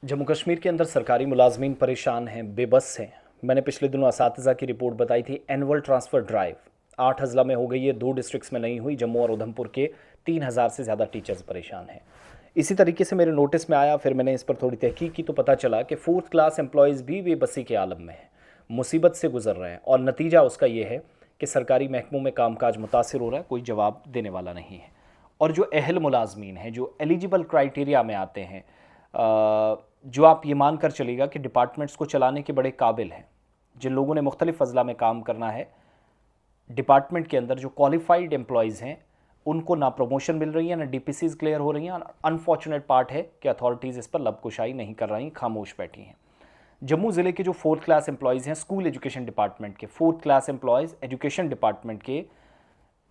जम्मू कश्मीर के अंदर सरकारी मुलाजमीन परेशान हैं, बेबस हैं। मैंने पिछले दिनों असातिज़ा की रिपोर्ट बताई थी। एनुअल ट्रांसफ़र ड्राइव 8 अजला में हो गई है, 2 डिस्ट्रिक्ट्स में नहीं हुई। जम्मू और उधमपुर के 3,000 से ज़्यादा टीचर्स परेशान हैं। इसी तरीके से मेरे नोटिस में आया, फिर मैंने इस पर थोड़ी तहकीक की तो पता चला कि फोर्थ क्लास एम्प्लॉयज़ भी बेबसी के आलम में हैं, मुसीबत से गुजर रहे हैं, और नतीजा उसका ये है कि सरकारी महकमों में कामकाज मुतासिर हो रहा है, कोई जवाब देने वाला नहीं है। और जो अहल मुलाजमीन हैं, जो एलिजिबल क्राइटेरिया में आते हैं, जो आप ये मान कर चलेगा कि डिपार्टमेंट्स को चलाने के बड़े काबिल हैं, जिन लोगों ने मुख्तलिफ अजला में काम करना है, डिपार्टमेंट के अंदर जो क्वालिफाइड एम्प्लॉयज़ हैं, उनको ना प्रमोशन मिल रही है, ना डीपीसीज क्लियर हो रही हैं। अनफॉर्चुनेट पार्ट है कि अथॉरिटीज़ इस पर लबकुशाई नहीं कर रही, खामोश बैठी हैं। जम्मू ज़िले के जो फोर्थ क्लास एम्प्लॉयज़ हैं, स्कूल एजुकेशन डिपार्टमेंट के fourth class employees education department के,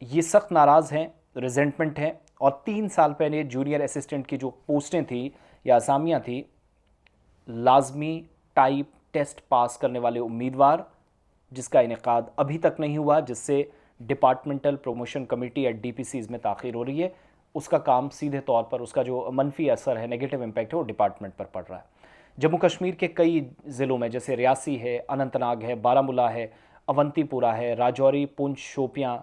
ये सख्त नाराज़ हैं, रिजेंटमेंट हैं। और 3 साल पहले जूनियर असिस्टेंट की जो पोस्टें थी या असामियाँ थी, लाजमी टाइप टेस्ट पास करने वाले उम्मीदवार, जिसका इनेकाद अभी तक नहीं हुआ, जिससे डिपार्टमेंटल प्रमोशन कमेटी या डीपीसीज में ताख़ीर हो रही है, उसका काम सीधे तौर पर, उसका जो मनफी असर है, नेगेटिव इम्पैक्ट है, वो डिपार्टमेंट पर पड़ रहा है। जम्मू कश्मीर के कई ज़िलों में, जैसे रियासी है, अनंतनाग है, बारामूला है, अवंतीपुरा है, राजौरी, पुंछ, शोपियाँ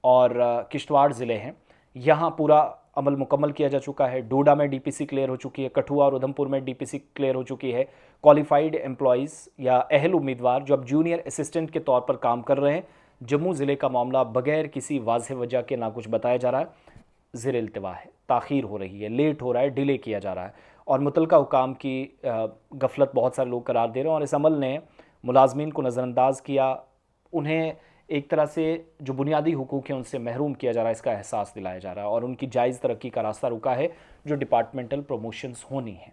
और किश्तवाड़ ज़िले हैं, यहाँ पूरा अमल मुकम्मल किया जा चुका है। डोडा में डीपीसी क्लियर हो चुकी है, कठुआ और उधमपुर में डीपीसी क्लियर हो चुकी है। क्वालिफाइड एम्प्लॉयज़ या अहल उम्मीदवार जो अब जूनियर असिस्टेंट के तौर पर काम कर रहे हैं, जम्मू ज़िले का मामला बगैर किसी वाज़ेह वजह के ना कुछ बताया जा रहा है, ज़ेर इल्तिवा है, ताख़ीर हो रही है, लेट हो रहा है, डिले किया जा रहा है, और मुतलका हुकाम की गफलत बहुत सारे लोग करार दे रहे हैं। और इस अमल ने मुलाजमीन को नज़रअंदाज किया, उन्हें एक तरह से जो बुनियादी हुकूक हैं उनसे महरूम किया जा रहा है, इसका एहसास दिलाया जा रहा है, और उनकी जायज़ तरक्की का रास्ता रुका है जो डिपार्टमेंटल प्रमोशंस होनी है।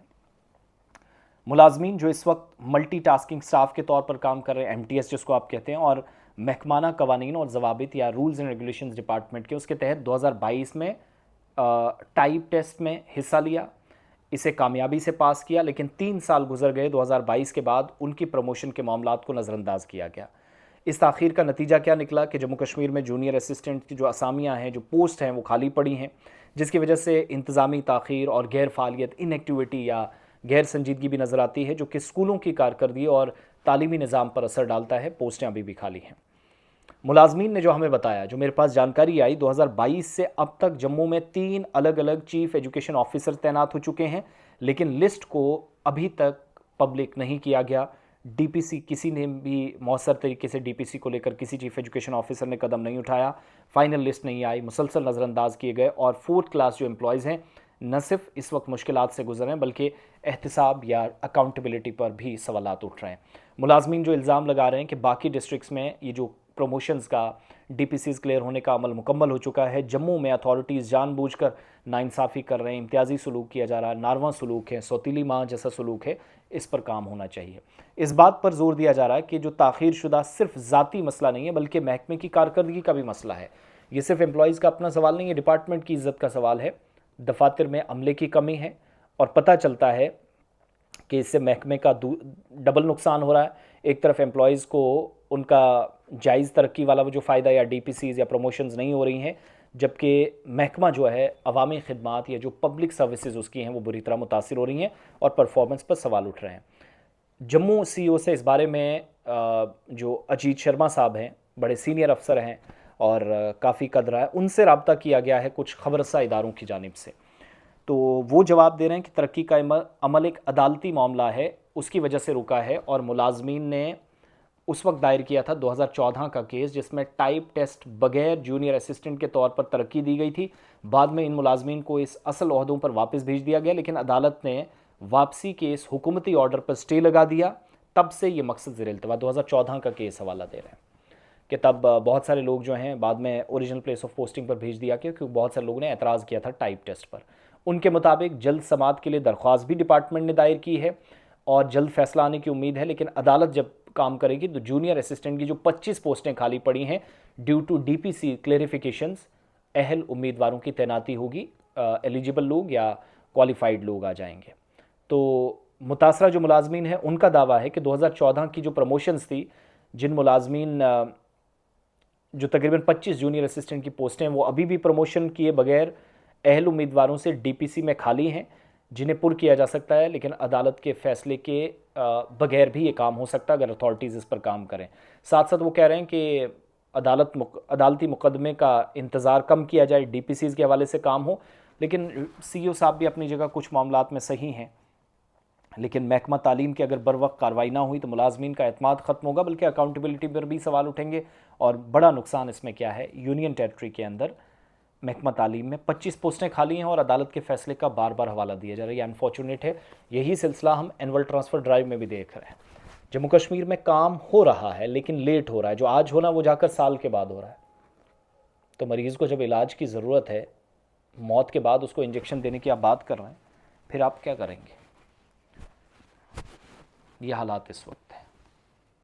मुलाजमीन जो इस वक्त मल्टी टास्किंग स्टाफ के तौर पर काम कर रहे हैं, एमटीएस जिसको आप कहते हैं, और महकमाना कवानीन और जवाबित या रूल्स एंड रेगुलेशंस डिपार्टमेंट के, उसके तहत 2022 में टाइप टेस्ट में हिस्सा लिया, इसे कामयाबी से पास किया, लेकिन 3 साल गुजर गए। 2022 के बाद उनकी प्रमोशन के मामलात को नज़रअंदाज किया गया। इस ताख़ीर का नतीजा क्या निकला कि जम्मू कश्मीर में जूनियर असिस्टेंट की जो असामियाँ हैं, जो पोस्ट हैं, वो खाली पड़ी हैं, जिसकी वजह से इंतज़ामी ताख़ीर और गैर फ़ालियत, इनएक्टिविटी या गैर संजीदगी भी नज़र आती है, जो कि स्कूलों की कारकर्दगी और तालीमी निज़ाम पर असर डालता है। पोस्टें अभी भी खाली हैं। मुलाजमीन ने जो हमें बताया, जो मेरे पास जानकारी आई, 2022 से अब तक जम्मू में 3 अलग अलग चीफ़ एजुकेशन ऑफिसर तैनात हो चुके हैं, लेकिन लिस्ट को अभी तक पब्लिक नहीं किया गया। डीपीसी, किसी ने भी मौसर तरीके से डीपीसी को लेकर किसी चीफ एजुकेशन ऑफिसर ने कदम नहीं उठाया। फाइनल लिस्ट नहीं आई, मुसलसल नज़रअंदाज किए गए, और फोर्थ क्लास जो एम्प्लॉयज़ हैं, न सिर्फ इस वक्त मुश्किलात से गुजर रहे हैं, बल्कि एहतिसाब या अकाउंटेबिलिटी पर भी सवालात उठ रहे हैं। मुलाजमीन जो इल्ज़ाम लगा रहे हैं कि बाकी डिस्ट्रिक्ट्स में ये जो प्रमोशंस का, डीपीसीज क्लियर होने का अमल मुकम्मल हो चुका है, जम्मू में अथॉरिटीज़ जानबूझकर नाइंसाफ़ी कर रहे हैं, इम्तियाजी सलूक किया जा रहा है, नारवा सलूक है, सौतीली माँ जैसा सलूक है, इस पर काम होना चाहिए। इस बात पर जोर दिया जा रहा है कि जो ताख़ीर शुदा सिर्फ ज़ाती मसला नहीं है, बल्कि महकमे की कारकर्दगी का भी मसला है। ये सिर्फ एम्प्लॉयज़ का अपना सवाल नहीं है, डिपार्टमेंट की इज़्ज़त का सवाल है। दफातर में अमले की कमी है, और पता चलता है कि इससे महकमे का डबल नुकसान हो रहा है। एक तरफ एम्प्लॉयज़ को उनका जायज़ तरक्की वाला वो जो फ़ायदा या डीपीसीज या प्रमोशंस नहीं हो रही हैं, जबकि महकमा जो है अवामी खिदमात या जो पब्लिक सर्विसेज उसकी हैं, वो बुरी तरह मुतासिर हो रही हैं, और परफॉर्मेंस पर सवाल उठ रहे हैं। जम्मू सीईओ से इस बारे में जो अजीत शर्मा साहब हैं, बड़े सीनियर अफसर हैं और काफ़ी कदरा है, उनसे रब्ता किया गया है कुछ खबरसा इदारों की जानिब से। तो वो जवाब दे रहे हैं कि तरक्की का अमल एक अदालती मामला है, उसकी वजह से रुका है, और मुलाजमीन ने उस वक्त दायर किया था 2014 का केस, जिसमें टाइप टेस्ट बगैर जूनियर असिस्टेंट के तौर पर तरक्की दी गई थी। बाद में इन मुलाजमीन को इस असल ओहदों पर वापस भेज दिया गया, लेकिन अदालत ने वापसी के इस हुकूमती ऑर्डर पर स्टे लगा दिया। तब से ये मकसद ज़ेर इल्तवा, 2014 का केस हवाला दे रहे हैं कि तब बहुत सारे लोग जो हैं बाद में ओरिजिनल प्लेस ऑफ पोस्टिंग पर भेज दिया गया, क्योंकि बहुत सारे लोगों ने एतराज़ किया था टाइप टेस्ट पर। उनके मुताबिक जल्द समात के लिए दरख्वास्त भी डिपार्टमेंट ने दायर की है, और जल्द फैसला आने की उम्मीद है। लेकिन अदालत जब काम करेगी तो जूनियर असिस्टेंट की जो 25 पोस्टें खाली पड़ी हैं ड्यू टू डीपीसी क्लेरिफिकेशंस, अहल उम्मीदवारों की तैनाती होगी, एलिजिबल लोग या क्वालिफाइड लोग आ जाएंगे। तो मुतासरा जो मुलाजमीन हैं, उनका दावा है कि 2014 की जो प्रमोशंस थी, जिन मुलाजमीन जो तकरीबन 25 जूनियर असिस्टेंट की पोस्टें, वो अभी भी प्रमोशन किए बगैर अहल उम्मीदवारों से डीपीसी में खाली हैं, जिन्हें पुर किया जा सकता है, लेकिन अदालत के फैसले के बगैर भी ये काम हो सकता है अगर अथॉरिटीज़ इस पर काम करें। साथ साथ वो कह रहे हैं कि अदालती मुकदमे का इंतज़ार कम किया जाए, डीपीसीज़ के हवाले से काम हो। लेकिन सीईओ साहब भी अपनी जगह कुछ मामलात में सही हैं, लेकिन महकमा तालीम की अगर बर वक्त कार्रवाई ना हुई तो मुलाजमीन का एतमाद ख़त्म होगा, बल्कि अकाउंटेबिलिटी पर भी सवाल उठेंगे। और बड़ा नुकसान इसमें क्या है, यूनियन टेरिटरी के अंदर महकमा तालीम में 25 पोस्टें खाली हैं और अदालत के फैसले का बार बार हवाला दिया जा रहा है। ये अनफॉर्चुनेट है। यही सिलसिला हम एनुअल ट्रांसफ़र ड्राइव में भी देख रहे हैं। जम्मू कश्मीर में काम हो रहा है लेकिन लेट हो रहा है, जो आज होना वो जाकर साल के बाद हो रहा है। तो मरीज़ को जब इलाज की ज़रूरत है, मौत के बाद उसको इंजेक्शन देने की आप बात कर रहे हैं, फिर आप क्या करेंगे? ये हालात इस वक्त।